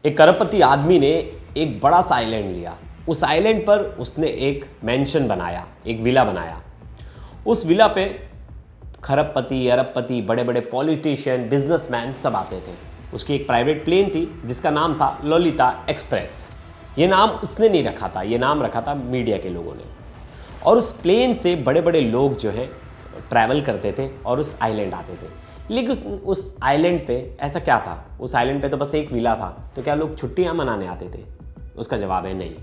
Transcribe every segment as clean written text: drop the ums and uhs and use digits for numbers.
एक करोड़पति आदमी ने एक बड़ा सा आइलैंड लिया। उस आइलैंड पर उसने एक मैंशन बनाया, एक विला बनाया। उस विला पे खरबपति, अरबपति, बड़े बड़े पॉलिटिशियन, बिजनेसमैन सब आते थे। उसकी एक प्राइवेट प्लेन थी जिसका नाम था लोलिता एक्सप्रेस। ये नाम उसने नहीं रखा था, ये नाम रखा था मीडिया के लोगों ने। और उस प्लेन से बड़े बड़े लोग जो है ट्रैवल करते थे और उस आइलैंड आते थे। लेकिन उस आइलैंड पे ऐसा क्या था? उस आइलैंड पे तो बस एक विला था, तो क्या लोग छुट्टियां मनाने आते थे? उसका जवाब है नहीं।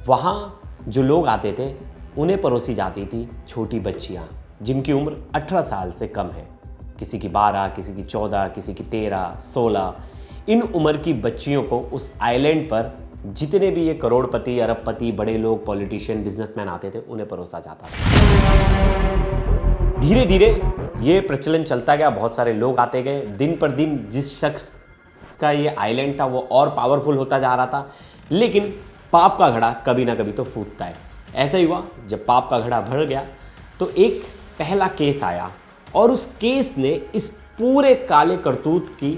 वहाँ जो लोग आते थे उन्हें परोसी जाती थी छोटी बच्चियाँ जिनकी उम्र 18 साल से कम है। किसी की 12, किसी की 14, किसी की 13, 16। इन उम्र की बच्चियों को उस आइलैंड पर जितने भी ये करोड़पति, अरबपति, बड़े लोग, पॉलिटिशियन, बिजनेसमैन आते थे उन्हें परोसा जाता था। धीरे धीरे ये प्रचलन चलता गया, बहुत सारे लोग आते गए। दिन पर दिन जिस शख्स का ये आइलैंड था वो और पावरफुल होता जा रहा था। लेकिन पाप का घड़ा कभी ना कभी तो फूटता है। ऐसा ही हुआ, जब पाप का घड़ा भर गया तो एक पहला केस आया और उस केस ने इस पूरे काले करतूत की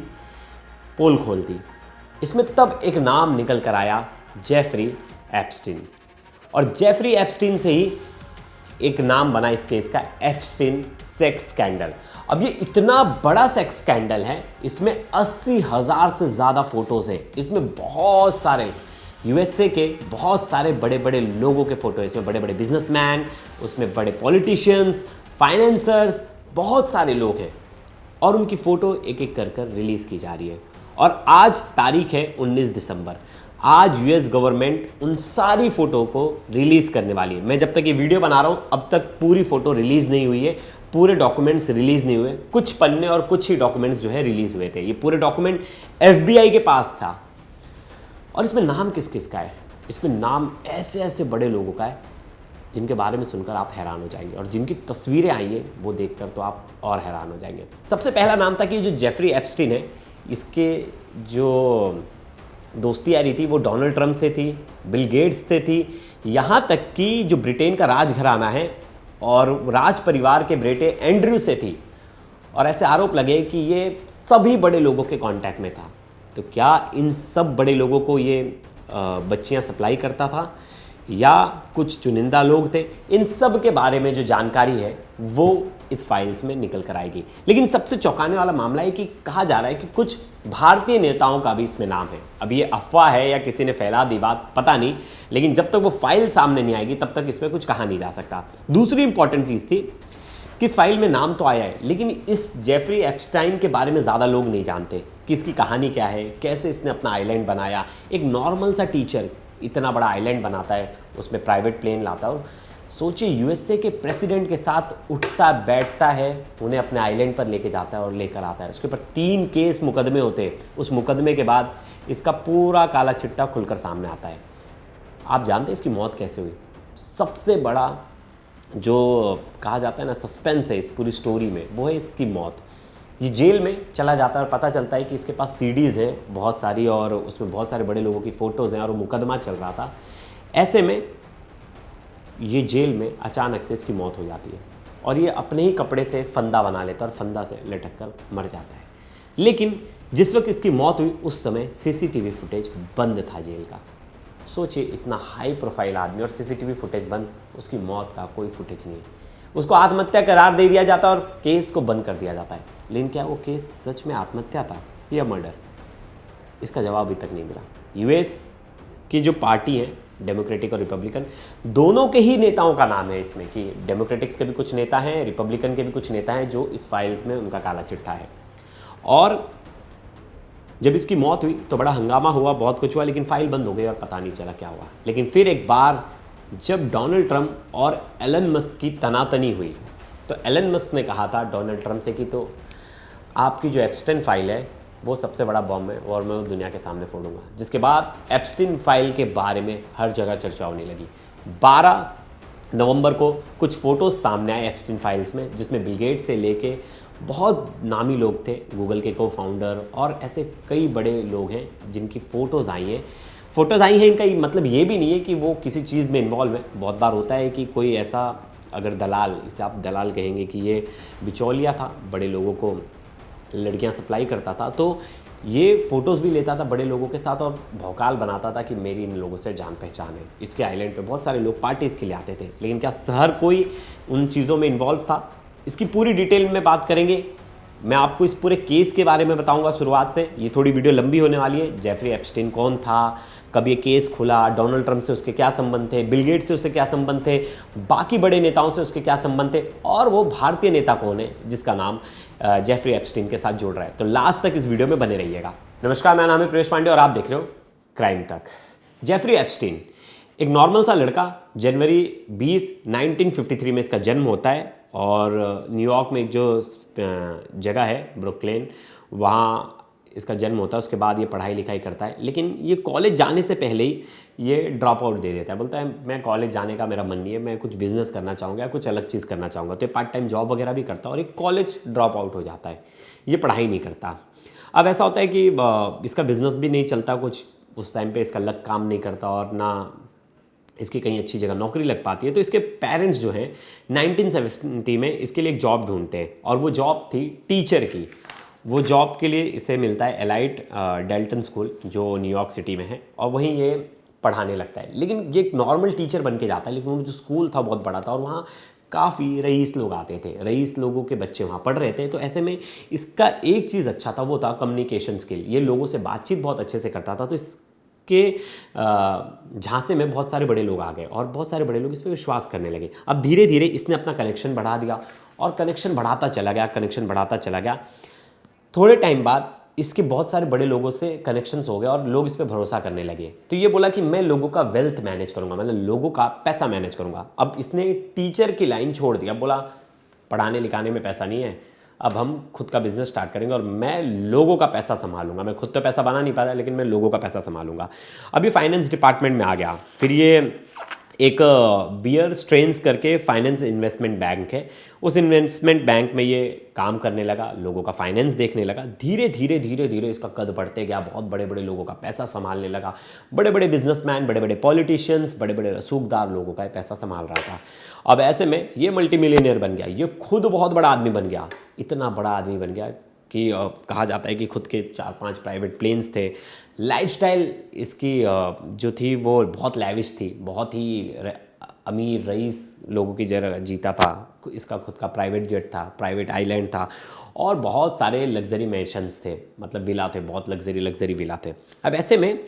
पोल खोल दी। इसमें तब एक नाम निकल कर आया, जेफरी एप्स्टीन। और जेफरी एप्स्टीन से ही एक नाम बना इस केस का, एप्स्टीन सेक्स स्कैंडल। अब ये इतना बड़ा सेक्स स्कैंडल है, इसमें 80,000 से ज़्यादा फोटोज़ हैं। इसमें बहुत सारे यूएसए के बहुत सारे बड़े बड़े लोगों के फोटो, इसमें बड़े बड़े बिजनेसमैन, उसमें बड़े पॉलिटिशियंस, फाइनेंसर्स, बहुत सारे लोग हैं और उनकी फ़ोटो एक एक कर रिलीज़ की जा रही है। और आज तारीख है 19 दिसंबर। आज यूएस गवर्नमेंट उन सारी फ़ोटो को रिलीज़ करने वाली है। मैं जब तक ये वीडियो बना रहा हूँ अब तक पूरी फ़ोटो रिलीज़ नहीं हुई है, पूरे डॉक्यूमेंट्स रिलीज़ नहीं हुए। कुछ पन्ने और कुछ ही डॉक्यूमेंट्स जो है रिलीज़ हुए थे। ये पूरे डॉक्यूमेंट FBI के पास था। और इसमें नाम किस किस का है? इसमें नाम ऐसे ऐसे बड़े लोगों का है जिनके बारे में सुनकर आप हैरान हो जाएंगे, और जिनकी तस्वीरें आई है वो देखकर तो आप और हैरान हो जाएंगे। सबसे पहला नाम था कि जो जेफरी एप्स्टीन है, इसके जो दोस्ती आ रही थी वो डोनाल्ड ट्रंप से थी, बिल गेट्स से थी, यहाँ तक कि जो ब्रिटेन का राजघराना है और राज परिवार के बेटे एंड्रयू से थी। और ऐसे आरोप लगे कि ये सभी बड़े लोगों के कांटेक्ट में था। तो क्या इन सब बड़े लोगों को ये बच्चियां सप्लाई करता था या कुछ चुनिंदा लोग थे? इन सब के बारे में जो जानकारी है वो इस फाइल्स में निकल कर आएगी। लेकिन सबसे चौंकाने वाला मामला है कि कहा जा रहा है कि कुछ भारतीय नेताओं का भी इसमें नाम है। अब ये अफवाह है या किसी ने फैला दी बात, पता नहीं, लेकिन जब तक वो फाइल सामने नहीं आएगी तब तक इसमें कुछ कहा नहीं जा सकता। दूसरी इंपॉर्टेंट चीज़ थी कि इस फाइल में नाम तो आया है, लेकिन इस जेफरी एप्स्टाइन के बारे में ज़्यादा लोग नहीं जानते कि इसकी कहानी क्या है, कैसे इसने अपना आइलैंड बनाया। एक नॉर्मल सा टीचर इतना बड़ा आइलैंड बनाता है, उसमें प्राइवेट प्लेन लाता है और सोचिए यूएसए के प्रेसिडेंट के साथ उठता बैठता है, उन्हें अपने आइलैंड पर लेके जाता है और लेकर आता है। उसके ऊपर 3 केस मुकदमे होते हैं। उस मुकदमे के बाद इसका पूरा काला चिट्टा खुलकर सामने आता है। आप जानते हैं इसकी मौत कैसे हुई? सबसे बड़ा जो कहा जाता है ना सस्पेंस है इस पूरी स्टोरी में, वो है इसकी मौत। ये जेल में चला जाता है और पता चलता है कि इसके पास सीडीज़ हैं बहुत सारी और उसमें बहुत सारे बड़े लोगों की फ़ोटोज़ हैं और वो मुकदमा चल रहा था। ऐसे में ये जेल में अचानक से इसकी मौत हो जाती है और ये अपने ही कपड़े से फंदा बना लेता है और फंदा से लटक कर मर जाता है। लेकिन जिस वक्त इसकी मौत हुई उस समय CCTV फुटेज बंद था जेल का। सोचिए, इतना हाई प्रोफाइल आदमी और CCTV फुटेज बंद, उसकी मौत का कोई फुटेज नहीं। उसको आत्महत्या करार दे दिया जाता और केस को बंद कर दिया जाता है। लेकिन क्या वो केस सच में आत्महत्या था या मर्डर? इसका जवाब अभी तक नहीं मिला। यूएस की जो पार्टी है, डेमोक्रेटिक और रिपब्लिकन, दोनों के ही नेताओं का नाम है इसमें कि डेमोक्रेटिक्स के भी कुछ नेता हैं, रिपब्लिकन के भी कुछ नेता हैं जो इस फाइल्स में उनका काला चिट्ठा है। और जब इसकी मौत हुई तो बड़ा हंगामा हुआ, बहुत कुछ हुआ, लेकिन फाइल बंद हो गई और पता नहीं चला क्या हुआ। लेकिन फिर एक बार जब डोनाल्ड ट्रंप और एलन मस्क की तनातनी हुई तो एलन मस्क ने कहा था डोनाल्ड ट्रंप से कि तो आपकी जो एप्स्टीन फाइल है वो सबसे बड़ा बॉम्ब है और मैं वो दुनिया के सामने फोड़ूंगा। जिसके बाद एप्स्टीन फाइल के बारे में हर जगह चर्चा होने लगी। 12 नवंबर को कुछ फ़ोटोज़ सामने आए एप्स्टीन फाइल्स में, जिसमें बिल गेट्स से लेके बहुत नामी लोग थे, गूगल के को-फाउंडर और ऐसे कई बड़े लोग हैं जिनकी फ़ोटोज़ आई हैं। इनका मतलब ये भी नहीं है कि वो किसी चीज़ में इन्वॉल्व है। बहुत बार होता है कि कोई ऐसा, अगर दलाल, इसे आप दलाल कहेंगे, कि ये बिचौलिया था, बड़े लोगों को लड़कियां सप्लाई करता था, तो ये फ़ोटोज़ भी लेता था बड़े लोगों के साथ और भौकाल बनाता था कि मेरी इन लोगों से जान पहचान है। इसके आइलैंड पे बहुत सारे लोग पार्टीज़ के लिए आते थे, लेकिन क्या हर कोई उन चीज़ों में इन्वॉल्व था? इसकी पूरी डिटेल में बात करेंगे। मैं आपको इस पूरे केस के बारे में बताऊंगा शुरुआत से। ये थोड़ी वीडियो लंबी होने वाली है। जेफरी एप्स्टीन कौन था, कब ये केस खुला, डोनाल्ड ट्रंप से उसके क्या संबंध थे, बिल गेट्स से उसके क्या संबंध थे, बाकी बड़े नेताओं से उसके क्या संबंध थे, और वो भारतीय नेता कौन है जिसका नाम जेफरी एप्स्टीन के साथ जुड़ रहा है। तो लास्ट तक इस वीडियो में बने रहिएगा। नमस्कार, मेरा नाम है प्रवेश पांडे और आप देख रहे हो क्राइम तक। जेफरी एप्स्टीन एक नॉर्मल सा लड़का, जनवरी 20, 1953 में इसका जन्म होता है और न्यूयॉर्क में एक जो जगह है ब्रुकलिन, वहाँ इसका जन्म होता है। उसके बाद ये पढ़ाई लिखाई करता है, लेकिन ये कॉलेज जाने से पहले ही ये ड्रॉप आउट दे देता है। बोलता है मैं कॉलेज जाने का मेरा मन नहीं है, मैं कुछ बिजनेस करना चाहूँगा या कुछ अलग चीज़ करना चाहूँगा। तो ये पार्ट टाइम जॉब वगैरह भी करता है और एक कॉलेज ड्रॉप आउट हो जाता है, ये पढ़ाई नहीं करता। अब ऐसा होता है कि इसका बिजनेस भी नहीं चलता कुछ, उस टाइम पे इसका लक काम नहीं करता और ना इसकी कहीं अच्छी जगह नौकरी लग पाती है। तो इसके पेरेंट्स जो हैं 1970 में इसके लिए एक जॉब ढूंढते हैं और वो जॉब थी टीचर की। वो जॉब के लिए इसे मिलता है एलाइट डेल्टन स्कूल जो न्यूयॉर्क सिटी में है और वहीं ये पढ़ाने लगता है। लेकिन ये एक नॉर्मल टीचर बन के जाता है, लेकिन वो जो स्कूल था बहुत बड़ा था और वहाँ काफ़ी रईस लोग आते थे, रईस लोगों के बच्चे वहाँ पढ़ रहे थे। तो ऐसे में इसका एक चीज़ अच्छा था, वो था कम्युनिकेशन स्किल। ये लोगों से बातचीत बहुत अच्छे से करता था। तो के झांसे में बहुत सारे बड़े लोग आ गए और बहुत सारे बड़े लोग इस पर विश्वास करने लगे। अब धीरे धीरे इसने अपना कनेक्शन बढ़ा दिया और कनेक्शन बढ़ाता चला गया, कनेक्शन बढ़ाता चला गया। थोड़े टाइम बाद इसके बहुत सारे बड़े लोगों से कनेक्शंस हो गए और लोग इस पर भरोसा करने लगे। तो ये बोला कि मैं लोगों का वेल्थ मैनेज करूंगा, मतलब लोगों का पैसा मैनेज करूंगा। अब इसने टीचर की लाइन छोड़ दी। अब बोला पढ़ाने लिखाने में पैसा नहीं है, अब हम खुद का बिजनेस स्टार्ट करेंगे और मैं लोगों का पैसा संभालूंगा। मैं खुद तो पैसा बना नहीं पाता, लेकिन मैं लोगों का पैसा संभालूंगा। अभी फाइनेंस डिपार्टमेंट में आ गया। फिर ये एक बियर स्ट्रेंस करके फाइनेंस इन्वेस्टमेंट बैंक है, उस इन्वेस्टमेंट बैंक में ये काम करने लगा, लोगों का फाइनेंस देखने लगा। धीरे धीरे धीरे धीरे इसका कद बढ़ते गया, बहुत बड़े बड़े लोगों का पैसा संभालने लगा। बड़े बड़े बिजनेसमैन, बड़े बड़े पॉलिटिशियंस, बड़े बड़े रसूखदार लोगों का पैसा संभाल रहा था। अब ऐसे में ये मल्टी मिलियनियर बन गया। ये खुद बहुत बड़ा आदमी बन गया, इतना बड़ा आदमी बन गया कि कहा जाता है कि खुद के 4-5 प्राइवेट प्लेन्स थे। लाइफस्टाइल इसकी जो थी वो बहुत लैविश थी, बहुत ही अमीर रईस लोगों की जगह जीता था। इसका खुद का प्राइवेट जेट था, प्राइवेट आइलैंड था और बहुत सारे लग्जरी मैंशंस थे, मतलब विला थे, बहुत लग्जरी विला थे। अब ऐसे में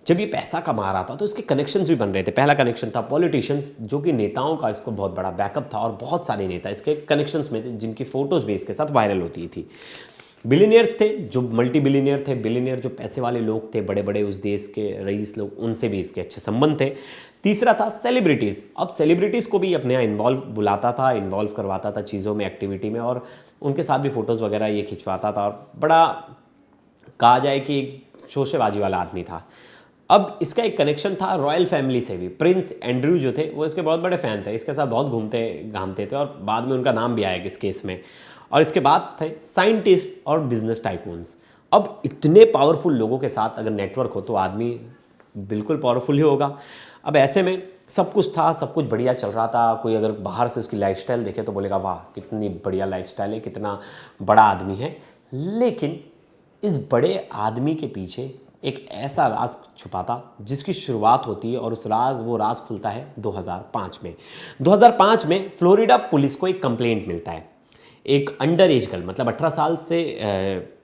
जब ये पैसा कमा रहा था तो इसके कनेक्शंस भी बन रहे थे। पहला कनेक्शन था पॉलिटिशियंस, जो कि नेताओं का इसको बहुत बड़ा बैकअप था और बहुत सारे नेता इसके कनेक्शंस में थे जिनकी फ़ोटोज़ भी इसके साथ वायरल होती थी। बिलियनियर्स थे, जो मल्टी बिलियनियर थे, बिलियनियर जो पैसे वाले लोग थे, बड़े बड़े उस देश के रईस लोग, उनसे भी इसके अच्छे संबंध थे। तीसरा था सेलिब्रिटीज़। अब सेलिब्रिटीज़ को भी अपने यहाँ इन्वॉल्व बुलाता था, इन्वॉल्व करवाता था चीज़ों में, एक्टिविटी में, और उनके साथ भी फ़ोटोज़ वगैरह ये खिंचवाता था और बड़ा कहा जाए कि एक शोशेबाजी वाला आदमी था। अब इसका एक कनेक्शन था रॉयल फैमिली से भी। प्रिंस एंड्रयू जो थे वो इसके बहुत बड़े फ़ैन थे, इसके साथ बहुत घूमते घामते थे और बाद में उनका नाम भी आया इस केस में। और इसके बाद थे साइंटिस्ट और बिजनेस टाइकून्स। अब इतने पावरफुल लोगों के साथ अगर नेटवर्क हो तो आदमी बिल्कुल पावरफुल ही होगा। अब ऐसे में सब कुछ था, सब कुछ बढ़िया चल रहा था। कोई अगर बाहर से उसकी लाइफस्टाइल देखे तो बोलेगा वाह कितनी बढ़िया लाइफस्टाइल है, कितना बड़ा आदमी है। लेकिन इस बड़े आदमी के पीछे एक ऐसा राज छुपा था जिसकी शुरुआत होती है और वो राज खुलता है 2005 में। 2005 में फ्लोरिडा पुलिस को एक कंप्लेंट मिलता है। एक अंडर एज गर्ल, मतलब 18 साल से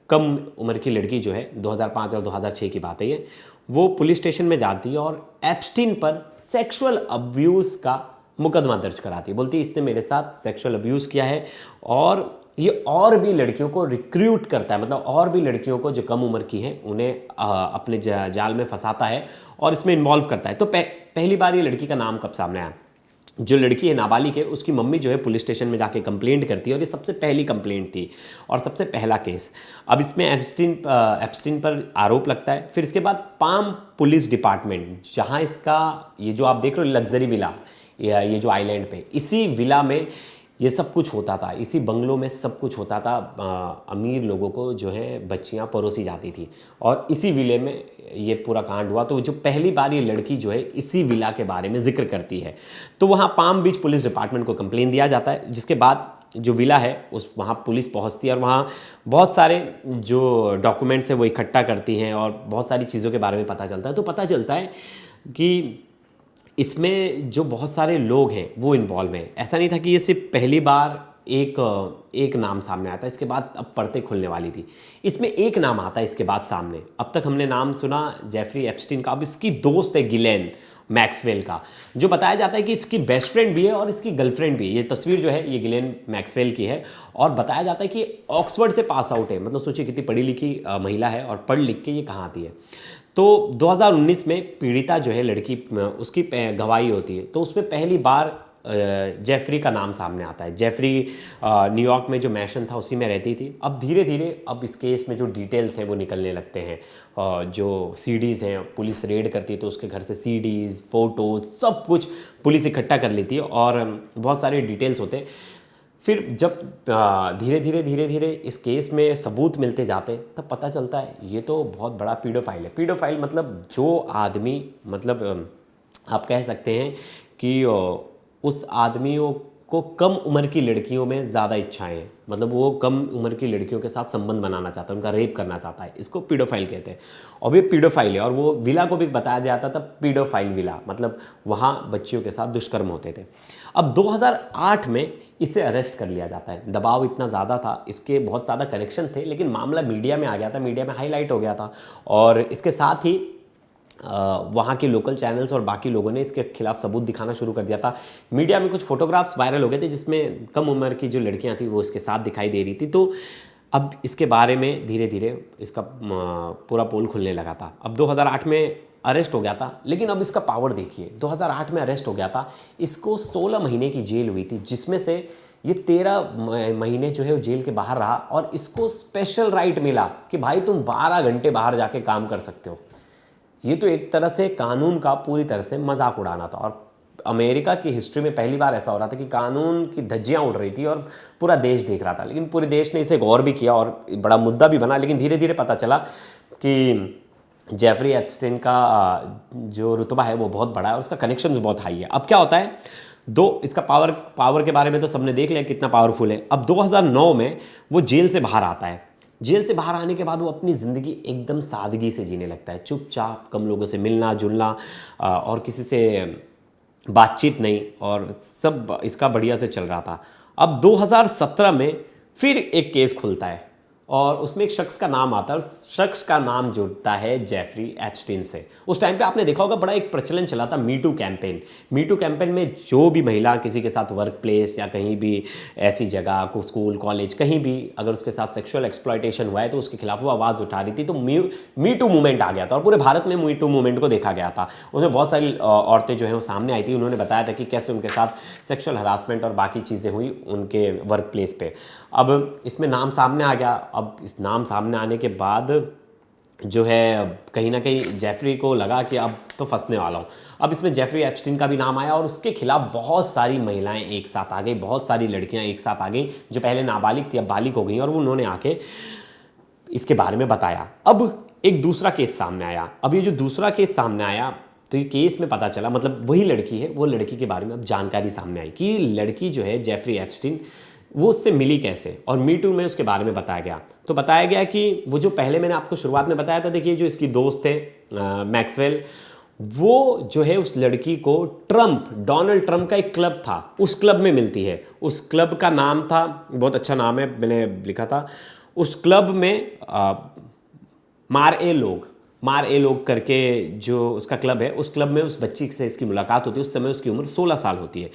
कम उम्र की लड़की जो है, 2005 और 2006 की बात है ये, वो पुलिस स्टेशन में जाती है और एप्स्टीन पर सेक्सुअल अब्यूज़ का मुकदमा दर्ज कराती है। बोलती है इसने मेरे साथ सेक्सुअल अब्यूज़ किया है और ये और भी लड़कियों को रिक्रूट करता है, मतलब और भी लड़कियों को जो कम उम्र की हैं उन्हें अपने जाल में फंसाता है और इसमें इन्वॉल्व करता है। तो पहली बार ये लड़की का नाम कब सामने आया? जो लड़की है नाबालिग है, उसकी मम्मी जो है पुलिस स्टेशन में जाके कंप्लेंट करती है और ये सबसे पहली कंप्लेंट थी और सबसे पहला केस। अब इसमें एप्स्टीन पर आरोप लगता है। फिर इसके बाद पाम पुलिस डिपार्टमेंट, जहाँ इसका ये जो आप देख रहे हो लग्जरी विला, ये जो आइलैंड पे, इसी विला में ये सब कुछ होता था, इसी बंगलों में सब कुछ होता था। अमीर लोगों को जो है बच्चियां परोसी जाती थी और इसी विले में ये पूरा कांड हुआ। तो जो पहली बार ये लड़की जो है इसी विला के बारे में जिक्र करती है, तो वहाँ पाम बीच पुलिस डिपार्टमेंट को कंप्लेन दिया जाता है, जिसके बाद जो विला है उस वहाँ पुलिस पहुँचती है और वहाँ बहुत सारे जो डॉक्यूमेंट्स है वो इकट्ठा करती हैं और बहुत सारी चीज़ों के बारे में पता चलता है। तो पता चलता है कि इसमें जो बहुत सारे लोग हैं वो इन्वॉल्व हैं। ऐसा नहीं था कि ये सिर्फ पहली बार एक नाम सामने आता है, इसके बाद अब परतें खुलने वाली थी। इसमें एक नाम आता है इसके बाद सामने। अब तक हमने नाम सुना जेफरी एप्स्टीन का, अब इसकी दोस्त है गिलेन मैक्सवेल का, जो बताया जाता है कि इसकी बेस्ट फ्रेंड भी है और इसकी गर्लफ्रेंड भी है। ये तस्वीर जो है ये गिलेन मैक्सवेल की है और बताया जाता है कि ऑक्सफोर्ड से पास आउट है। मतलब सोचिए कितनी पढ़ी लिखी महिला है और पढ़ लिख के ये कहाँ आती है। तो 2019 में पीड़िता जो है लड़की, उसकी गवाही होती है, तो उसमें पहली बार जेफरी का नाम सामने आता है। जेफरी न्यूयॉर्क में जो मैशन था उसी में रहती थी। अब धीरे धीरे अब इस केस में जो डिटेल्स हैं वो निकलने लगते हैं। जो सीडीज़ हैं पुलिस रेड करती है तो उसके घर से सीडीज़, फ़ोटोज़, सब कुछ पुलिस इकट्ठा कर लेती है और बहुत सारे डिटेल्स होते हैं। फिर जब धीरे धीरे इस केस में सबूत मिलते जाते तब पता चलता है ये तो बहुत बड़ा पीडोफाइल है। पीडोफाइल मतलब जो आदमी, मतलब आप कह सकते हैं कि उस आदमियों को कम उम्र की लड़कियों में ज़्यादा इच्छाएं हैं। मतलब वो कम उम्र की लड़कियों के साथ संबंध बनाना चाहता है, उनका रेप करना चाहता है। इसको पीडोफाइल कहते हैं और ये पीडोफाइल है। और वो विला को भी बताया जाता था पीडोफाइल विला, मतलब वहाँ बच्चियों के साथ दुष्कर्म होते थे। अब 2008 में इसे अरेस्ट कर लिया जाता है। दबाव इतना ज़्यादा था, इसके बहुत ज़्यादा कनेक्शन थे, लेकिन मामला मीडिया में आ गया था, मीडिया में हाईलाइट हो गया था और इसके साथ ही वहाँ के लोकल चैनल्स और बाकी लोगों ने इसके खिलाफ सबूत दिखाना शुरू कर दिया था। मीडिया में कुछ फोटोग्राफ्स वायरल हो गए थे जिसमें कम उम्र की जो लड़कियाँ थी वो इसके साथ दिखाई दे रही थी। तो अब इसके बारे में धीरे धीरे इसका पूरा पोल खुलने लगा था। अब 2008 में अरेस्ट हो गया था, लेकिन अब इसका पावर देखिए। 2008 में अरेस्ट हो गया था, इसको 16 महीने की जेल हुई थी, जिसमें से ये 13 महीने जो है वो जेल के बाहर रहा और इसको स्पेशल राइट मिला कि भाई तुम 12 घंटे बाहर जाके काम कर सकते हो। ये तो एक तरह से कानून का पूरी तरह से मजाक उड़ाना था और अमेरिका की हिस्ट्री में पहली बार ऐसा हो रहा था कि कानून की धज्जियां उड़ रही थी और पूरा देश देख रहा था। लेकिन पूरे देश ने इसे गौर भी किया और बड़ा मुद्दा भी बना। लेकिन धीरे धीरे पता चला कि जेफरी एप्स्टीन का जो रुतबा है वो बहुत बड़ा है और उसका कनेक्शन बहुत हाई है। अब क्या होता है, इसका पावर के बारे में तो सबने देख लिया कितना पावरफुल है। अब 2009 में वो जेल से बाहर आता है। जेल से बाहर आने के बाद वो अपनी ज़िंदगी एकदम सादगी से जीने लगता है, चुपचाप, कम लोगों से मिलना जुलना और किसी से बातचीत नहीं, और सब इसका बढ़िया से चल रहा था। अब 2017 में फिर एक केस खुलता है और उसमें एक शख्स का नाम आता है और शख्स का नाम जुड़ता है जेफरी एप्स्टीन से। उस टाइम पे आपने देखा होगा बड़ा एक प्रचलन चला था मीटू कैंपेन। मीटू कैंपेन में जो भी महिला किसी के साथ वर्क प्लेस या कहीं भी ऐसी जगह को, स्कूल कॉलेज कहीं भी अगर उसके साथ सेक्सुअल एक्सप्लॉयटेशन हुआ है तो उसके खिलाफ वो आवाज़ उठा रही थी। तो मीटू मूवमेंट आ गया था और पूरे भारत में मीटू मूवमेंट को देखा गया था। उसमें बहुत सारी औरतें जो हैं वो सामने आई थी, उन्होंने बताया था कि कैसे उनके साथ सेक्सुअल हरासमेंट और बाकी चीज़ें हुई उनके वर्क प्लेस पे। अब इसमें नाम सामने आ गया। अब इस नाम सामने आने के बाद जो है कहीं ना कहीं जेफरी को लगा कि अब तो फंसने वाला हूँ। अब इसमें जेफरी एप्स्टीन का भी नाम आया और उसके खिलाफ बहुत सारी महिलाएं एक साथ आ गई, बहुत सारी लड़कियां एक साथ आ गई जो पहले नाबालिग थी अब बालिग हो गई और उन्होंने आके इसके बारे में बताया। अब एक दूसरा केस सामने आया। अब ये जो दूसरा केस सामने आया तो ये केस में पता चला, मतलब वही लड़की है, वो लड़की के बारे में अब जानकारी सामने आई कि लड़की जो है जेफरी एप्स्टीन वो उससे मिली कैसे, और मीटू में उसके बारे में बताया गया। तो बताया गया कि वो जो पहले मैंने आपको शुरुआत में बताया था, देखिए जो इसकी दोस्त थे मैक्सवेल, वो जो है उस लड़की को डोनाल्ड ट्रंप का एक क्लब था उस क्लब में मिलती है। उस क्लब का नाम था, बहुत अच्छा नाम है, मैंने लिखा था, उस क्लब में मार ए लोग करके जो उसका क्लब है, उस क्लब में उस बच्ची से इसकी मुलाकात होती है। उस समय उसकी उम्र 16 साल होती है।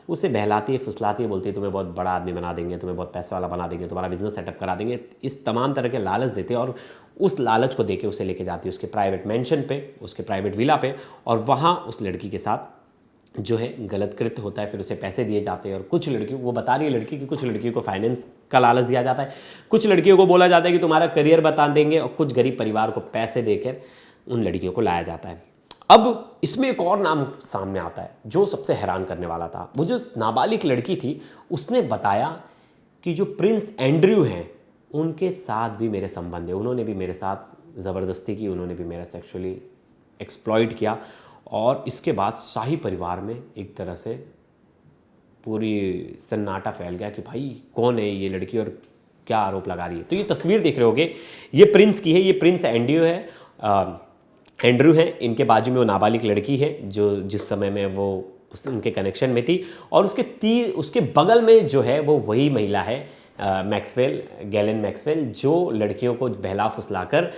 उसे बहलाती है, फुसलाती है, बोलती है तुम्हें बहुत बड़ा आदमी बना देंगे, तुम्हें बहुत पैसे वाला बना देंगे, तुम्हारा बिजनेस सेटअप करा देंगे, इस तमाम तरह के लालच देते हैं। और उस लालच को देके उसे लेके जाती है उसके प्राइवेट मेंशन पे, उसके प्राइवेट विला पे, और वहाँ उस लड़की के साथ जो है गलत कृत्य होता है। फिर उसे पैसे दिए जाते हैं और कुछ लड़कियों, वो बता रही है लड़की कि कुछ लड़कियों को फाइनेंस का लालच दिया जाता है, कुछ लड़कियों को बोला जाता है कि तुम्हारा करियर बता देंगे, और कुछ गरीब परिवार को पैसे देकर उन लड़कियों को लाया जाता है। अब इसमें एक और नाम सामने आता है जो सबसे हैरान करने वाला था। वो जो नाबालिग लड़की थी उसने बताया कि जो प्रिंस एंड्रयू हैं उनके साथ भी मेरे संबंध है, उन्होंने भी मेरे साथ ज़बरदस्ती की, उन्होंने भी मेरा सेक्सुअली एक्सप्लॉइट किया। और इसके बाद शाही परिवार में एक तरह से पूरी सन्नाटा फैल गया कि भाई कौन है ये लड़की और क्या आरोप लगा रही है। तो ये तस्वीर देख रहे होगे, ये प्रिंस की है, ये प्रिंस एंड्रू है। इनके बाजू में वो नाबालिग लड़की है जो जिस समय में वो उनके कनेक्शन में थी, और उसके बगल में जो है वो वही महिला है गैलन मैक्सवेल, जो लड़कियों को बहला फुसलाकर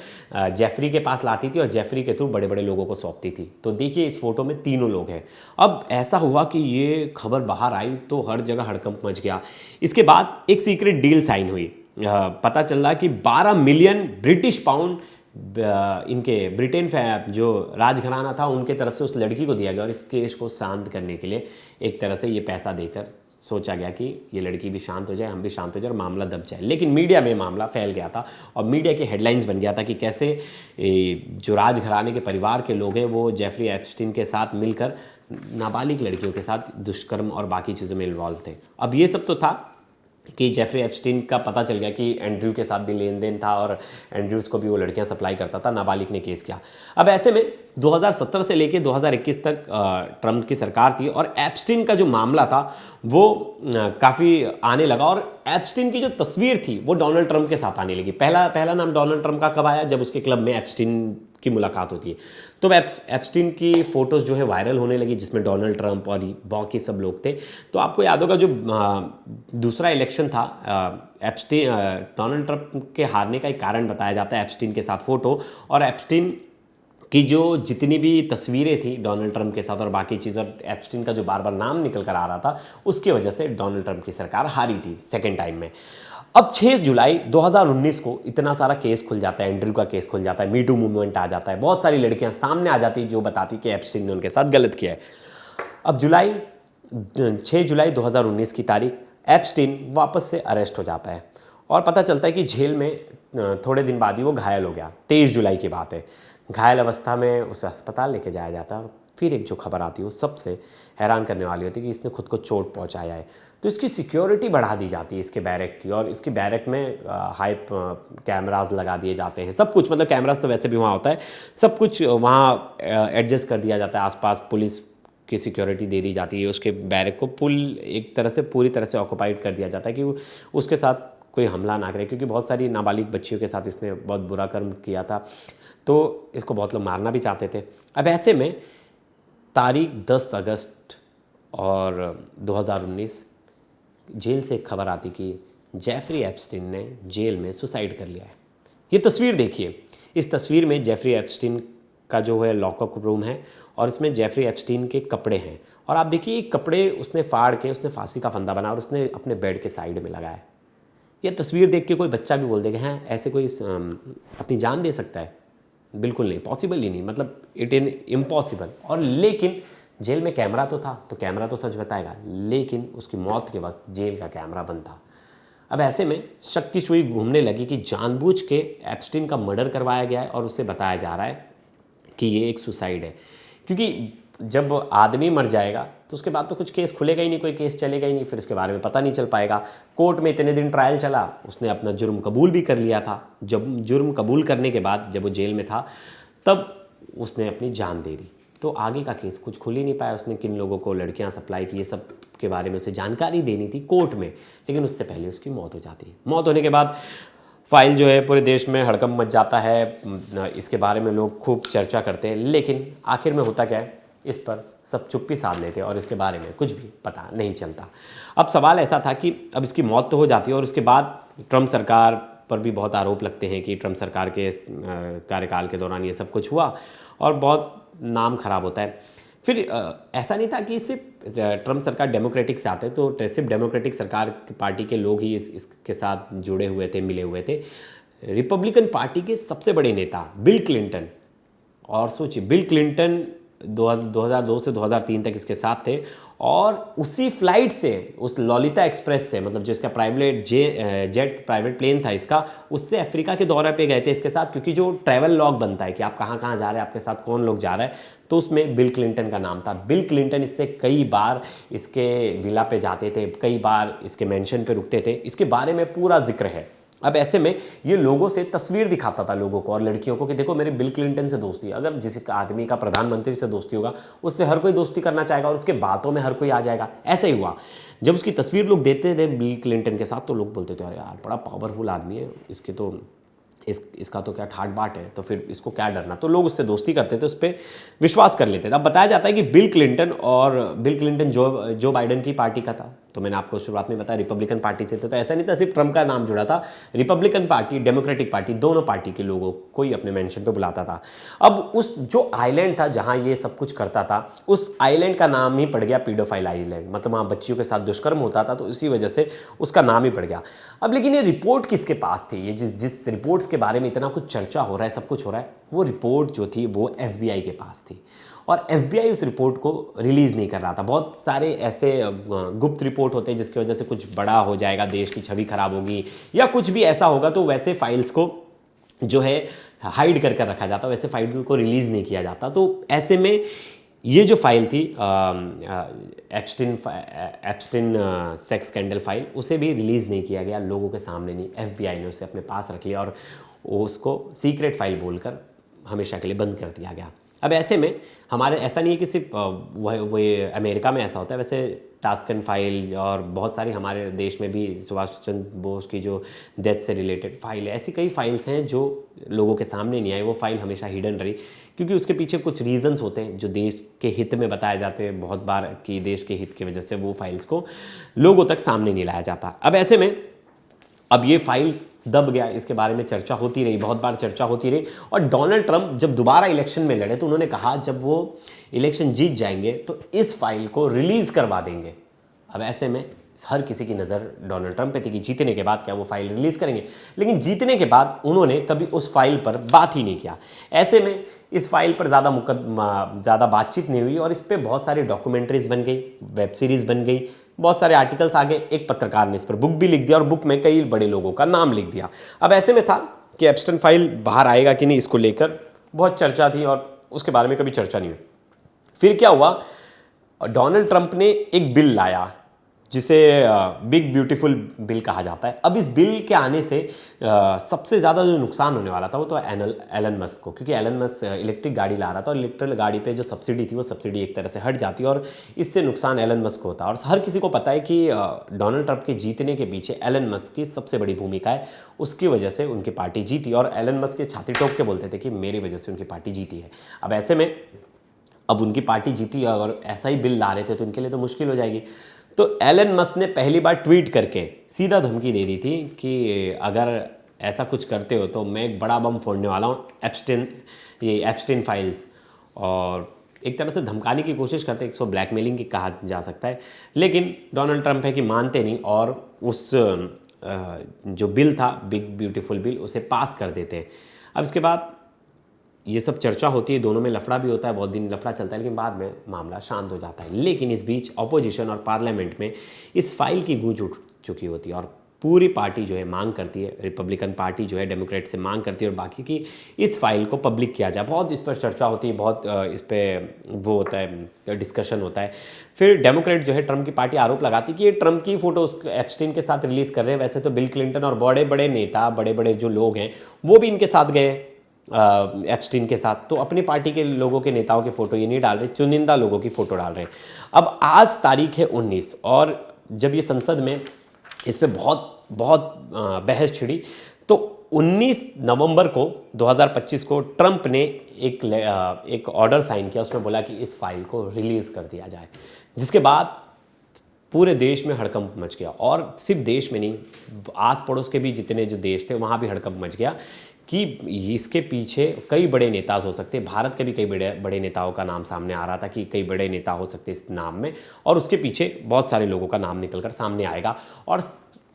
जेफरी के पास लाती थी और जेफरी के थ्रू बड़े बड़े लोगों को सौंपती थी। तो देखिए इस फोटो में तीनों लोग हैं। अब ऐसा हुआ कि ये खबर बाहर आई तो हर जगह हड़कंप मच गया। इसके बाद एक सीक्रेट डील साइन हुई। पता चल रहा कि 12 मिलियन ब्रिटिश पाउंड इनके ब्रिटेन जो राजघराना था उनके तरफ से उस लड़की को दिया गया, और इस केस को शांत करने के लिए एक तरह से ये पैसा देकर सोचा गया कि ये लड़की भी शांत हो जाए, हम भी शांत हो जाए और मामला दब जाए। लेकिन मीडिया में मामला फैल गया था और मीडिया की हेडलाइंस बन गया था कि कैसे जो राजघराने के परिवार के लोग हैं वो जेफरी एप्स्टीन के साथ मिलकर नाबालिग लड़कियों के साथ दुष्कर्म और बाकी चीज़ों में इन्वॉल्व थे। अब ये सब तो था कि जेफरी एप्स्टीन का पता चल गया कि एंड्रयू के साथ भी लेन देन था और एंड्रयूज़ को भी वो लड़कियां सप्लाई करता था, नाबालिग ने केस किया। अब ऐसे में 2017 से लेके 2021 तक ट्रंप की सरकार थी और एप्स्टीन का जो मामला था वो काफ़ी आने लगा, और एप्स्टीन की जो तस्वीर थी वो डोनाल्ड ट्रंप के साथ आने लगी। पहला नाम डोनाल्ड ट्रंप का कब आया? जब उसके क्लब में एप्स्टीन की मुलाकात होती है, तो एप्स्टीन की फ़ोटोज़ जो है वायरल होने लगी जिसमें डोनाल्ड ट्रंप और बाकी सब लोग थे। तो आपको याद होगा जो दूसरा इलेक्शन था डोनाल्ड ट्रंप के हारने का एक कारण बताया जाता है एप्स्टीन के साथ फ़ोटो, और एप्स्टीन की जो जितनी भी तस्वीरें थी डोनाल्ड ट्रंप के साथ और बाकी चीज़, और एप्स्टीन का जो बार बार नाम निकल कर आ रहा था, उसकी वजह से डोनाल्ड ट्रंप की सरकार हारी थी सेकेंड टाइम में। अब 6 जुलाई 2019 को इतना सारा केस खुल जाता है, एंड्रयू का केस खुल जाता है, मी टू मूवमेंट आ जाता है, बहुत सारी लड़कियां सामने आ जाती जो बताती कि एप्स्टीन ने उनके साथ गलत किया है। अब 6 जुलाई 2019 की तारीख एप्स्टीन वापस से अरेस्ट हो जाता है और पता चलता है कि जेल में थोड़े दिन बाद ही वो घायल हो गया। 23 जुलाई की बात है। घायल अवस्था में उसे अस्पताल लेके जाया जाता है और फिर एक जो खबर आती है वो सबसे हैरान करने वाली होती है कि इसने खुद को चोट पहुंचाया है। तो इसकी सिक्योरिटी बढ़ा दी जाती है इसके बैरक की, और इसकी बैरक में कैमराज लगा दिए जाते हैं, सब कुछ, मतलब कैमराज तो वैसे भी वहाँ होता है, सब कुछ वहाँ एडजस्ट कर दिया जाता है, आसपास पुलिस की सिक्योरिटी दे दी जाती है। उसके बैरक को एक तरह से पूरी तरह से ऑक्यूपाइड कर दिया जाता है कि उसके साथ कोई हमला ना करे, क्योंकि बहुत सारी नाबालिग बच्चियों के साथ इसने बहुत बुरा कर्म किया था, तो इसको बहुत लोग मारना भी चाहते थे। अब ऐसे में तारीख 10 अगस्त और 2019 जेल से एक खबर आती कि जेफरी एप्स्टीन ने जेल में सुसाइड कर लिया है। ये तस्वीर देखिए, इस तस्वीर में जेफरी एप्स्टीन का जो है लॉकअप रूम है और इसमें जेफरी एप्स्टीन के कपड़े हैं, और आप देखिए कपड़े उसने फाड़ के उसने फांसी का फंदा बना और उसने अपने बेड के साइड में लगाया। ये तस्वीर देख के कोई बच्चा भी बोल देगा हैं ऐसे कोई अपनी जान दे सकता है? बिल्कुल नहीं, पॉसिबल ही नहीं, मतलब इट इज इम्पॉसिबल। और लेकिन जेल में कैमरा तो था, तो कैमरा तो सच बताएगा, लेकिन उसकी मौत के वक्त जेल का कैमरा बंद था। अब ऐसे में शक की सुई घूमने लगी कि जानबूझ के एप्स्टीन का मर्डर करवाया गया है और उसे बताया जा रहा है कि ये एक सुसाइड है, क्योंकि जब आदमी मर जाएगा तो उसके बाद तो कुछ केस खुलेगा ही नहीं, कोई केस चलेगा ही नहीं, फिर इसके बारे में पता नहीं चल पाएगा। कोर्ट में इतने दिन ट्रायल चला, उसने अपना जुर्म कबूल भी कर लिया था। जब जुर्म कबूल करने के बाद जब वो जेल में था तब उसने अपनी जान दे दी, तो आगे का केस कुछ खुल ही नहीं पाया। उसने किन लोगों को लड़कियां सप्लाई की, ये सब के बारे में उसे जानकारी देनी थी कोर्ट में, लेकिन उससे पहले उसकी मौत हो जाती है। मौत होने के बाद फाइल जो है पूरे देश में हड़कंप मच जाता है, इसके बारे में लोग खूब चर्चा करते हैं, लेकिन आखिर में होता क्या है, इस पर सब चुप्पी साध लेते हैं और इसके बारे में कुछ भी पता नहीं चलता। अब सवाल ऐसा था कि अब इसकी मौत तो हो जाती है और उसके बाद ट्रंप सरकार पर भी बहुत आरोप लगते हैं कि ट्रंप सरकार के कार्यकाल के दौरान ये सब कुछ हुआ और बहुत नाम खराब होता है। फिर ऐसा नहीं था कि सिर्फ ट्रंप सरकार डेमोक्रेटिक से आते, तो सिर्फ डेमोक्रेटिक सरकार पार्टी के लोग ही इसके साथ जुड़े हुए थे, मिले हुए थे। रिपब्लिकन पार्टी के सबसे बड़े नेता बिल क्लिंटन, और सोचिए बिल क्लिंटन 2002 से 2003 तक इसके साथ थे, और उसी फ्लाइट से, उस ललिता एक्सप्रेस से, मतलब जो इसका जेट प्राइवेट प्लेन था इसका, उससे अफ्रीका के दौरे पे गए थे इसके साथ, क्योंकि जो ट्रैवल लॉग बनता है कि आप कहाँ कहाँ जा रहे हैं, आपके साथ कौन लोग जा रहे हैं, तो उसमें बिल क्लिंटन का नाम था। बिल क्लिंटन इससे कई बार इसके विला पे जाते थे, कई बार इसके मेंशन पे रुकते थे, इसके बारे में पूरा जिक्र है। अब ऐसे में ये लोगों से तस्वीर दिखाता था लोगों को और लड़कियों को कि देखो मेरे बिल क्लिंटन से दोस्ती है। अगर जिस आदमी का प्रधानमंत्री से दोस्ती होगा उससे हर कोई दोस्ती करना चाहेगा और उसके बातों में हर कोई आ जाएगा। ऐसे ही हुआ, जब उसकी तस्वीर लोग देते थे बिल क्लिंटन के साथ तो लोग बोलते थे अरे यार बड़ा पावरफुल आदमी है, इसके तो इसका तो क्या ठाट बाट है, तो फिर इसको क्या डरना। तो लोग उससे दोस्ती करते थे, उस पर विश्वास कर लेते थे। अब बताया जाता है कि बिल क्लिंटन जो बाइडन की पार्टी का था। तो मैंने आपको शुरुआत में बताया रिपब्लिकन पार्टी से थे, तो ऐसा नहीं था सिर्फ ट्रम्प का नाम जुड़ा था, रिपब्लिकन पार्टी डेमोक्रेटिक पार्टी दोनों पार्टी के लोगों को ही अपने मेंशन पे बुलाता था। अब उस जो आइलैंड था जहां ये सब कुछ करता था, उस आइलैंड का नाम ही पड़ गया पीडोफाइल आइलैंड, मतलब वहाँ बच्चियों के साथ दुष्कर्म होता था, तो इसी वजह से उसका नाम ही पड़ गया। अब लेकिन ये रिपोर्ट किसके पास थी, ये जिस रिपोर्ट्स के बारे में इतना कुछ चर्चा हो रहा है, सब कुछ हो रहा है, वो रिपोर्ट जो थी वो FBI के पास थी और FBI उस रिपोर्ट को रिलीज़ नहीं कर रहा था। बहुत सारे ऐसे गुप्त रिपोर्ट होते हैं जिसकी वजह से कुछ बड़ा हो जाएगा, देश की छवि खराब होगी या कुछ भी ऐसा होगा, तो वैसे फाइल्स को जो है हाइड कर कर रखा जाता, वैसे फाइल को रिलीज़ नहीं किया जाता। तो ऐसे में ये जो फाइल थी एप्स्टिन सेक्स स्कैंडल फाइल, उसे भी रिलीज़ नहीं किया गया, लोगों के सामने नहीं, FBI ने उसे अपने पास रख लिया और उसको सीक्रेट फाइल बोलकर हमेशा के लिए बंद कर दिया गया। अब ऐसे में हमारे ऐसा नहीं है कि सिर्फ वो अमेरिका में ऐसा होता है, वैसे टास्कन फाइल और बहुत सारी हमारे देश में भी सुभाष चंद्र बोस की जो डेथ से रिलेटेड फाइल है, ऐसी कई फाइल्स हैं जो लोगों के सामने नहीं आई। वो फाइल हमेशा हिडन रही क्योंकि उसके पीछे कुछ रीजंस होते हैं जो देश के हित में बताए जाते हैं बहुत बार, कि देश के हित की वजह से वो फाइल्स को लोगों तक सामने नहीं लाया जाता। अब ऐसे में अब ये फाइल दब गया, इसके बारे में चर्चा होती रही, बहुत बार चर्चा होती रही। और डोनाल्ड ट्रंप जब दोबारा इलेक्शन में लड़े तो उन्होंने कहा जब वो इलेक्शन जीत जाएंगे तो इस फाइल को रिलीज़ करवा देंगे। अब ऐसे में हर किसी की नज़र डोनाल्ड ट्रंप पे थी कि जीतने के बाद क्या वो फाइल रिलीज़ करेंगे, लेकिन जीतने के बाद उन्होंने कभी उस फाइल पर बात ही नहीं किया। ऐसे में इस फाइल पर ज़्यादा बातचीत नहीं हुई और इस पर बहुत सारी डॉक्यूमेंट्रीज बन गई, वेब सीरीज़ बन गई, बहुत सारे आर्टिकल्स आ गए। एक पत्रकार ने इस पर बुक भी लिख दिया और बुक में कई बड़े लोगों का नाम लिख दिया। अब ऐसे में था कि एप्स्टाइन फाइल बाहर आएगा कि नहीं, इसको लेकर बहुत चर्चा थी और उसके बारे में कभी चर्चा नहीं हुई। फिर क्या हुआ, डोनाल्ड ट्रंप ने एक बिल लाया जिसे बिग ब्यूटीफुल बिल कहा जाता है। अब इस बिल के आने से सबसे ज़्यादा जो नुकसान होने वाला था वो तो एलन मस्क को, क्योंकि एलन मस्क इलेक्ट्रिक गाड़ी ला रहा था और इलेक्ट्रिक गाड़ी पे जो सब्सिडी थी वो सब्सिडी एक तरह से हट जाती और इससे नुकसान एलन मस्क को होता। और हर किसी को पता है कि डोनाल्ड ट्रंप के जीतने के पीछे एलन मस्क की सबसे बड़ी भूमिका है, उसकी वजह से उनकी पार्टी जीती और एलन मस्क के छाती ठोक के बोलते थे कि मेरी वजह से उनकी पार्टी जीती है। अब ऐसे में अब उनकी पार्टी जीती और ऐसा ही बिल ला रहे थे तो उनके लिए तो मुश्किल हो जाएगी। तो एलन मस्क ने पहली बार ट्वीट करके सीधा धमकी दे दी थी कि अगर ऐसा कुछ करते हो तो मैं एक बड़ा बम फोड़ने वाला हूँ, एप्स्टाइन फाइल्स, और एक तरह से धमकाने की कोशिश करते, इसको ब्लैकमेलिंग की कहा जा सकता है। लेकिन डोनाल्ड ट्रंप है कि मानते नहीं और उस जो बिल था बिग ब्यूटीफुल बिल उसे पास कर देते। अब इसके बाद ये सब चर्चा होती है, दोनों में लफड़ा भी होता है, बहुत दिन लफड़ा चलता है, लेकिन बाद में मामला शांत हो जाता है। लेकिन इस बीच अपोजिशन और पार्लियामेंट में इस फाइल की गूंज उठ चुकी होती है और पूरी पार्टी जो है मांग करती है, रिपब्लिकन पार्टी जो है डेमोक्रेट से मांग करती है और बाकी की इस फाइल को पब्लिक किया जाए। बहुत इस पर चर्चा होती है, बहुत इस पर वो होता है, डिस्कशन होता है। फिर डेमोक्रेट जो है ट्रंप की पार्टी आरोप लगाती है कि ये ट्रंप की फ़ोटो एप्स्टाइन के साथ रिलीज़ कर रहे हैं। वैसे तो बिल क्लिंटन और बड़े बड़े नेता, बड़े बड़े जो लोग हैं वो भी इनके साथ गए एप्स्टाइन के साथ, तो अपनी पार्टी के लोगों के नेताओं की फ़ोटो ये नहीं डाल रहे, चुनिंदा लोगों की फ़ोटो डाल रहे हैं। अब आज तारीख है 19 और जब ये संसद में इस पर बहुत बहस छिड़ी तो 19 नवंबर को 2025 को ट्रंप ने एक ऑर्डर साइन किया, उसमें बोला कि इस फाइल को रिलीज़ कर दिया जाए, जिसके बाद पूरे देश में हड़कंप मच गया। और सिर्फ देश में नहीं, आस पड़ोस के भी जितने जो देश थे वहाँ भी हड़कंप मच गया कि इसके पीछे कई बड़े नेता हो सकते हैं। भारत के भी कई बड़े नेताओं का नाम सामने आ रहा था कि कई बड़े नेता हो सकते इस नाम में, और उसके पीछे बहुत सारे लोगों का नाम निकलकर सामने आएगा। और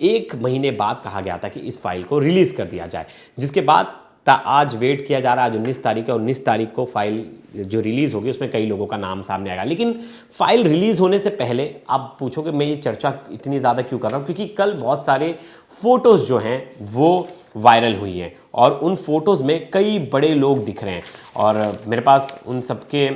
1 महीने बाद कहा गया था कि इस फाइल को रिलीज़ कर दिया जाए, जिसके बाद आज वेट किया जा रहा है। आज 19 तारीख है, 19 तारीख को फाइल जो रिलीज़ होगी उसमें कई लोगों का नाम सामने आएगा। लेकिन फाइल रिलीज़ होने से पहले आप पूछोगे मैं ये चर्चा इतनी ज़्यादा क्यों कर रहा हूँ, क्योंकि कल बहुत सारे फ़ोटोज़ जो हैं वो वायरल हुई हैं और उन फोटोज़ में कई बड़े लोग दिख रहे हैं और मेरे पास उन सबके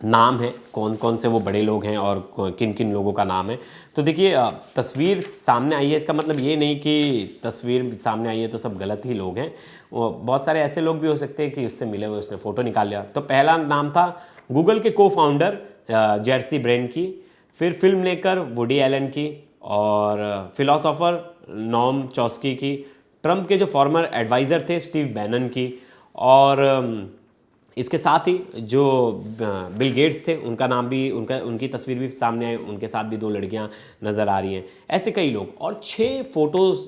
नाम है, कौन कौन से वो बड़े लोग हैं और किन किन लोगों का नाम है। तो देखिए तस्वीर सामने आई है, इसका मतलब ये नहीं कि तस्वीर सामने आई है तो सब गलत ही लोग हैं। वो बहुत सारे ऐसे लोग भी हो सकते हैं कि उससे मिले हुए उसने फ़ोटो निकाल लिया। तो पहला नाम था गूगल के को फाउंडर जर्सी ब्रेन की, फिर फिल्म मेकर वुडी एलन की, और फिलोसोफर नॉम चॉस्की की, ट्रंप के जो फॉर्मर एडवाइज़र थे स्टीव बैनन की, और इसके साथ ही जो बिल गेट्स थे उनका नाम भी, उनकी तस्वीर भी सामने आई, उनके साथ भी 2 लड़कियां नज़र आ रही हैं। ऐसे कई लोग, और 6 फोटोज़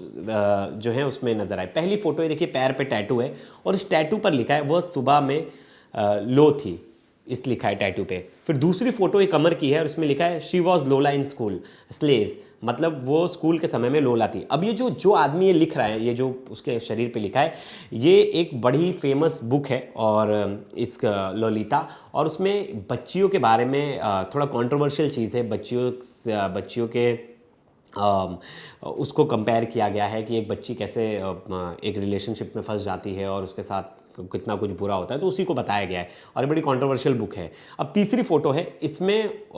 जो हैं उसमें नज़र आए। पहली फ़ोटो है, देखिए पैर पे टैटू है और इस टैटू पर लिखा है वह सुबह में लो थी, इस लिखा है टैटू पे। फिर दूसरी फोटो एक कमर की है और उसमें लिखा है शी वॉज लोला इन स्कूल स्लेज, मतलब वो स्कूल के समय में लोला थी। अब ये जो आदमी ये लिख रहा है, ये जो उसके शरीर पे लिखा है, ये एक बड़ी फेमस बुक है और इस लोलिता, और उसमें बच्चियों के बारे में थोड़ा कंट्रोवर्शियल चीज़ है। बच्चियों के उसको कंपेयर किया गया है कि एक बच्ची कैसे एक रिलेशनशिप में फंस जाती है और उसके साथ कितना कुछ बुरा होता है, तो उसी को बताया गया है और ये बड़ी कंट्रोवर्शियल बुक है। अब तीसरी फोटो है, इसमें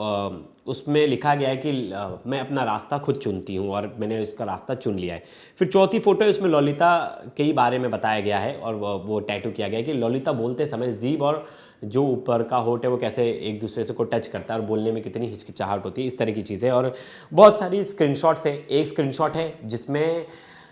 उसमें लिखा गया है कि मैं अपना रास्ता खुद चुनती हूँ और मैंने इसका रास्ता चुन लिया है। फिर चौथी फोटो है, उसमें ललिता के बारे में बताया गया है और वो टैटू किया गया है कि ललिता बोलते समय जीभ और जो ऊपर का होठ है वो कैसे एक दूसरे से को टच करता है और बोलने में कितनी हिचकिचाहट होती है, इस तरह की चीज़ें। और बहुत सारी स्क्रीनशॉट्स है। एक स्क्रीनशॉट है जिसमें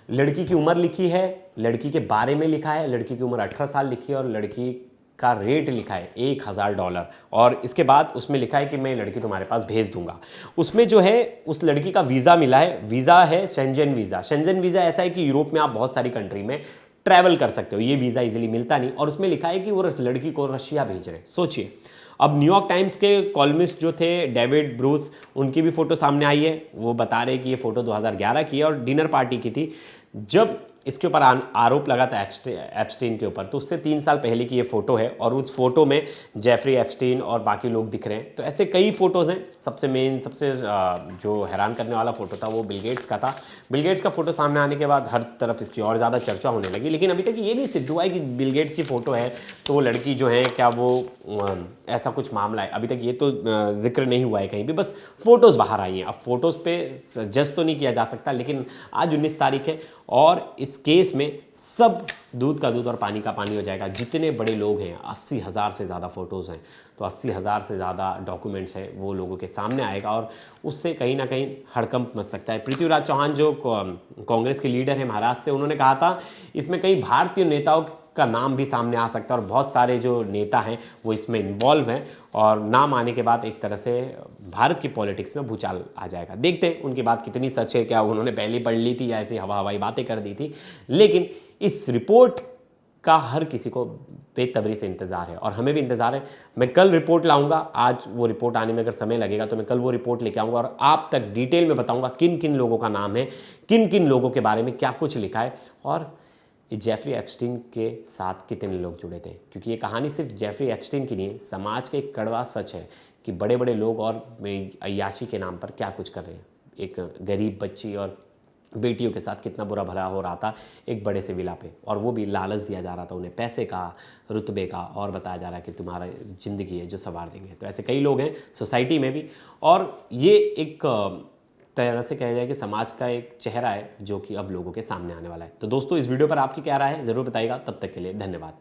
लड़की की उम्र लिखी है, लड़की के बारे में लिखा है, लड़की की उम्र 18 साल लिखी है और लड़की का रेट लिखा है $1000, और इसके बाद उसमें लिखा है कि मैं लड़की तुम्हारे पास भेज दूंगा। उसमें जो है उस लड़की का वीज़ा मिला है, वीज़ा है शेंजन वीज़ा। शेंजन वीज़ा ऐसा है कि यूरोप में आप बहुत सारी कंट्री में ट्रैवल कर सकते हो, ये वीज़ा इजीली मिलता नहीं, और उसमें लिखा है कि वो लड़की को रशिया भेज रहे हैं। सोचिए। अब न्यूयॉर्क टाइम्स के कॉलमिस्ट जो थे डेविड ब्रूस, उनकी भी फोटो सामने आई है। वो बता रहे कि ये फोटो 2011 की है और डिनर पार्टी की थी जब इसके ऊपर आरोप लगा था एप्स्टीन के ऊपर। तो उससे 3 साल पहले की ये फ़ोटो है और उस फोटो में जेफरी एप्स्टीन और बाकी लोग दिख रहे हैं। तो ऐसे कई फ़ोटोज़ हैं। सबसे जो हैरान करने वाला फ़ोटो था वो बिल गेट्स का था। बिल गेट्स का फ़ोटो सामने आने के बाद हर तरफ इसकी और ज़्यादा चर्चा होने लगी, लेकिन अभी तक ये नहीं सिद्ध हुआ है कि बिल गेट्स की फ़ोटो है तो वो लड़की जो है क्या वो ऐसा कुछ मामला है। अभी तक ये तो जिक्र नहीं हुआ है कहीं भी, बस फ़ोटोज़ बाहर आई हैं। अब फ़ोटोज़ पे जज तो नहीं किया जा सकता, लेकिन आज 19 तारीख है और इस केस में सब दूध का दूध और पानी का पानी हो जाएगा। जितने बड़े लोग हैं, 80,000 से ज़्यादा फ़ोटोज़ हैं, तो 80,000 से ज़्यादा डॉक्यूमेंट्स हैं, वो लोगों के सामने आएगा और उससे कहीं ना कहीं हड़कंप मच सकता है। पृथ्वीराज चौहान जो कांग्रेस के लीडर हैं महाराष्ट्र से, उन्होंने कहा था इसमें कई भारतीय नेताओं का नाम भी सामने आ सकता है और बहुत सारे जो नेता हैं वो इसमें इन्वॉल्व हैं, और नाम आने के बाद एक तरह से भारत की पॉलिटिक्स में भूचाल आ जाएगा। देखते हैं उनकी बात कितनी सच है, क्या उन्होंने पहले पढ़ ली थी या ऐसी हवाई बातें कर दी थी। लेकिन इस रिपोर्ट का हर किसी को बेतबरी से इंतज़ार है और हमें भी इंतज़ार है। मैं कल रिपोर्ट लाऊंगा, आज वो रिपोर्ट आने में अगर समय लगेगा तो मैं कल वो रिपोर्ट लेके आऊँगा और आप तक डिटेल में बताऊँगा किन किन लोगों का नाम है, किन किन लोगों के बारे में क्या कुछ लिखा है और जेफरी एप्स्टीन के साथ कितने लोग जुड़े थे। क्योंकि ये कहानी सिर्फ जेफरी एप्स्टीन की नहीं है, समाज का एक कड़वा सच है कि बड़े बड़े लोग और अय्याशी के नाम पर क्या कुछ कर रहे हैं। एक गरीब बच्ची और बेटियों के साथ कितना बुरा भला हो रहा था एक बड़े से विला पे, और वो भी लालच दिया जा रहा था उन्हें पैसे का, रुतबे का, और बताया जा रहा है कि तुम्हारा ज़िंदगी है जो संवार देंगे। तो ऐसे कई लोग हैं सोसाइटी में भी, और ये एक तरह से कहा जाए कि समाज का एक चेहरा है जो कि अब लोगों के सामने आने वाला है। तो दोस्तों इस वीडियो पर आपकी क्या राय है ज़रूर बताइएगा। तब तक के लिए धन्यवाद।